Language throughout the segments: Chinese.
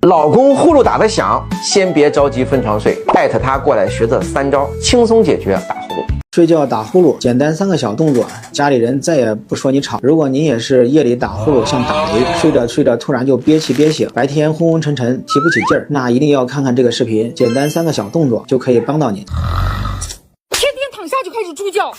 老公呼噜打得响，先别着急分床睡，带着他过来学这3招，轻松解决打呼噜。睡觉打呼噜，简单3个小动作，家里人再也不说你吵。如果您也是夜里打呼噜像打雷，睡着睡着突然就憋气憋醒，白天昏昏沉沉提不起劲儿，那一定要看看这个视频，简单3个小动作就可以帮到您。天天躺下就开始猪叫。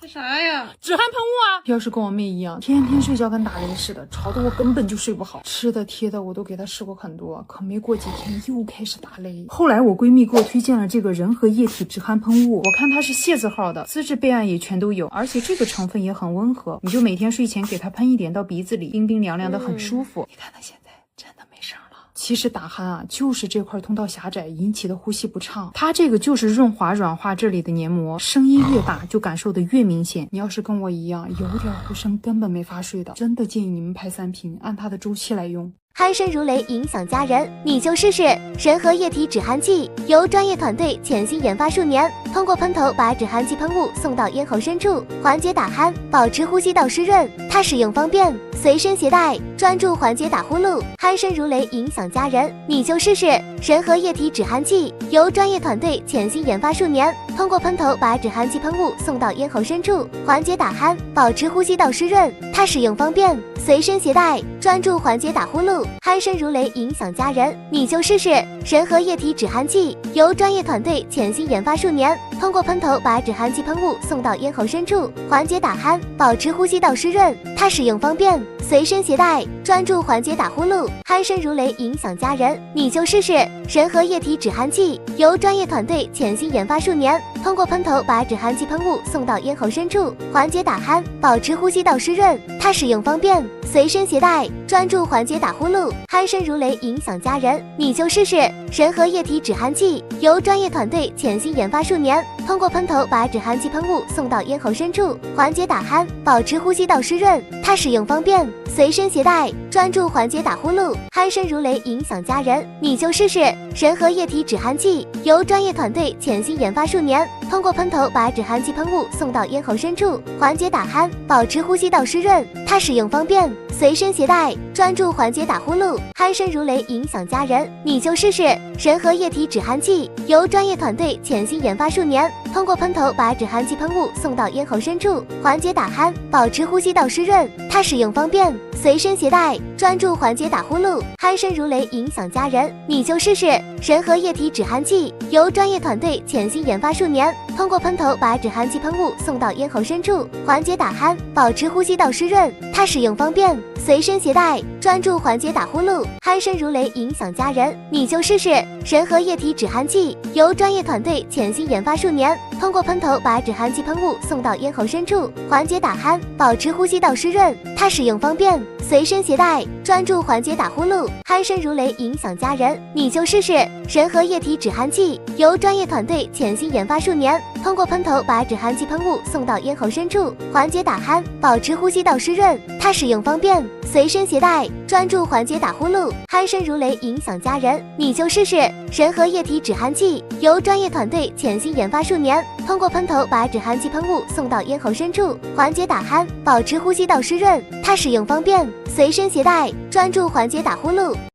这啥呀？止鼾喷雾啊！要是跟我妹一样，天天睡觉跟打雷似的，吵得我根本就睡不好。吃的贴的我都给她试过很多，可没过几天又开始打雷。后来我闺蜜给我推荐了这个人和液体止鼾喷雾，我看它是谢字号的，资质备案也全都有，而且这个成分也很温和，你就每天睡前给它喷一点到鼻子里，冰冰凉凉的，很舒服。你看她现在真的没声了。其实打鼾啊，就是这块通道狭窄引起的呼吸不畅，它这个就是润滑软化这里的黏膜，声音越大就感受的越明显。你要是跟我一样有点呼声根本没法睡的，真的建议你们拍3瓶，按它的周期来用。鼾声如雷影响家人，你就试试神和液体止鼾器，由专业团队潜心研发数年，通过喷头把止鼾器喷雾送到咽喉深处，缓解打鼾，保持呼吸道湿润。它使用方便，随身携带，专注缓解打呼噜。鼾声如雷影响家人，你就试试神和液体止鼾器，由专业团队潜心研发数年，通过喷头把止鼾器喷雾送到咽喉深处，缓解打鼾，保持呼吸道湿润。它使用方便，随身携带，专注缓解打呼噜。鼾声如雷影响家人，你就试试神和液体止鼾器，由专业团队潜心研发数年，通过喷头把止鼾器喷雾送到咽喉深处，缓解打鼾，保持呼吸道湿润。它使用方便，随身携带，专注缓解打呼噜。鼾声如雷影响家人，你就试试神和液体止鼾器，由专业团队潜心研发数年，通过喷头把止鼾器喷雾送到咽喉深处，缓解打鼾，保持呼吸道湿润。它使用方便，随身携带，专注缓解打呼噜。鼾声如雷影响家人，你就试试神和液体止鼾器，由专业团队潜心研发数年，通过喷头把止鼾器喷雾送到咽喉深处，缓解打鼾，保持呼吸道湿润。它使用方便，随身携带，专注缓解打呼噜。鼾声如雷影响家人，你就试试神和液体止鼾器，由专业团队潜心研发数年，通过喷头把止鼾器喷雾送到咽喉深处，缓解打鼾，保持呼吸道湿润。它使用方便，随身携带，专注缓解打呼噜。鼾声如雷影响家人，你就试试神和液体止鼾器，由专业团队潜心研发数年，通过喷头把止鼾器喷雾送到咽喉深处，缓解打鼾，保持呼吸道湿润。它使用方便，随身携带，专注缓解打呼噜。鼾声如雷影响家人，你就试试神和液体止鼾器，由专业团队潜心研发数年，通过喷头把止鼾器喷雾送到咽喉深处，缓解打鼾，保持呼吸道湿润。它使用方便，随身携带，专注缓解打呼噜。鼾声如雷影响家人，你就试试神和液体止鼾器，由专业团队潜心研发数年，通过喷头把止鼾器喷雾送到咽喉深处，缓解打鼾，保持呼吸道湿润。它使用方便，随身携带，专注缓解打呼噜。鼾声如雷影响家人，你就试试神和液体止鼾器，由专业团队潜心研发数年，通过喷头把止鼾器喷雾送到咽喉深处，缓解打鼾，保持呼吸道湿润。它使用方便，随身携带，专注缓解打呼噜。鼾声如雷影响家人，你就试试神和液体止鼾器，由专业团队潜心研发数年，通过喷头把止鼾器喷雾送到咽喉深处，缓解打鼾，保持呼吸道湿润。它使用方便，随身携带，专注缓解打呼噜。